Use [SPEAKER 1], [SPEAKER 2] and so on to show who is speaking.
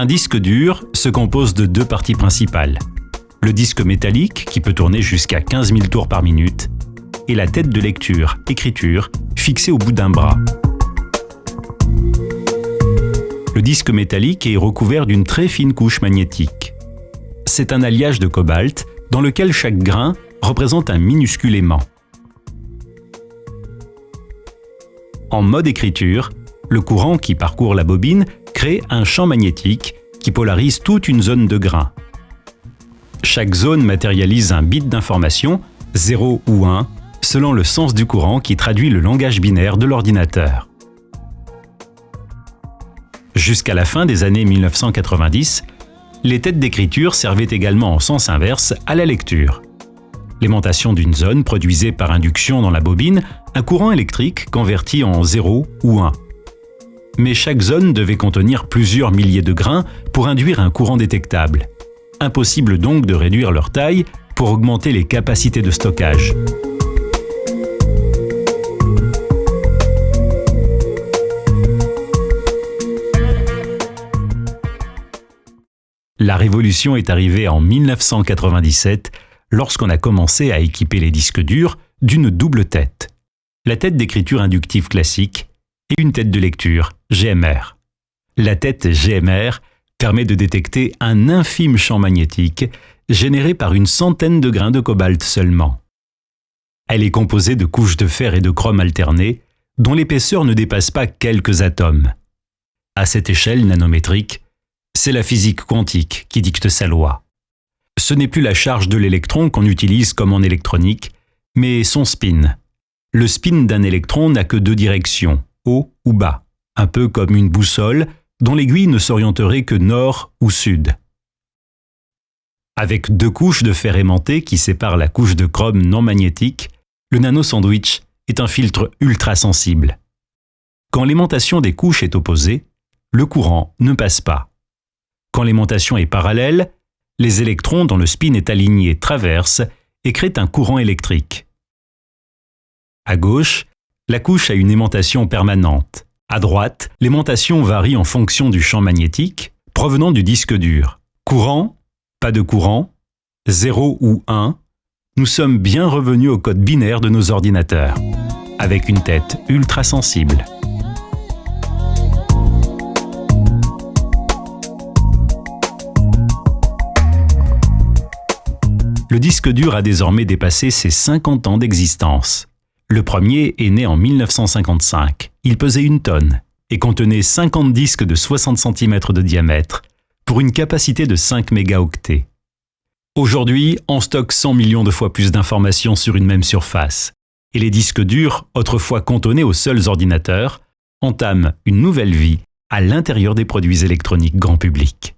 [SPEAKER 1] Un disque dur se compose de deux parties principales. Le disque métallique, qui peut tourner jusqu'à 15 000 tours par minute, et la tête de lecture, écriture, fixée au bout d'un bras. Le disque métallique est recouvert d'une très fine couche magnétique. C'est un alliage de cobalt dans lequel chaque grain représente un minuscule aimant. En mode écriture, le courant qui parcourt la bobine crée un champ magnétique qui polarise toute une zone de grain. Chaque zone matérialise un bit d'information, 0 ou 1, selon le sens du courant qui traduit le langage binaire de l'ordinateur. Jusqu'à la fin des années 1990, les têtes d'écriture servaient également en sens inverse à la lecture. L'aimantation d'une zone produisait par induction dans la bobine un courant électrique converti en 0 ou 1. Mais chaque zone devait contenir plusieurs milliers de grains pour induire un courant détectable. Impossible donc de réduire leur taille pour augmenter les capacités de stockage. La révolution est arrivée en 1997 lorsqu'on a commencé à équiper les disques durs d'une double tête. La tête d'écriture inductive classique et une tête de lecture, GMR. La tête GMR permet de détecter un infime champ magnétique généré par une centaine de grains de cobalt seulement. Elle est composée de couches de fer et de chrome alternées dont l'épaisseur ne dépasse pas quelques atomes. À cette échelle nanométrique, c'est la physique quantique qui dicte sa loi. Ce n'est plus la charge de l'électron qu'on utilise comme en électronique, mais son spin. Le spin d'un électron n'a que deux directions, haut ou bas, un peu comme une boussole dont l'aiguille ne s'orienterait que nord ou sud. Avec deux couches de fer aimanté qui séparent la couche de chrome non magnétique, le nano-sandwich est un filtre ultra sensible. Quand l'aimantation des couches est opposée, le courant ne passe pas. Quand l'aimantation est parallèle, les électrons dont le spin est aligné traversent et créent un courant électrique. À gauche, la couche a une aimantation permanente. À droite, l'aimantation varie en fonction du champ magnétique provenant du disque dur. Courant, pas de courant, 0 ou 1, nous sommes bien revenus au code binaire de nos ordinateurs, avec une tête ultra sensible. Le disque dur a désormais dépassé ses 50 ans d'existence. Le premier est né en 1955. Il pesait 1 tonne et contenait 50 disques de 60 cm de diamètre pour une capacité de 5 mégaoctets. Aujourd'hui, on stocke 100 millions de fois plus d'informations sur une même surface. Et les disques durs, autrefois cantonnés aux seuls ordinateurs, entament une nouvelle vie à l'intérieur des produits électroniques grand public.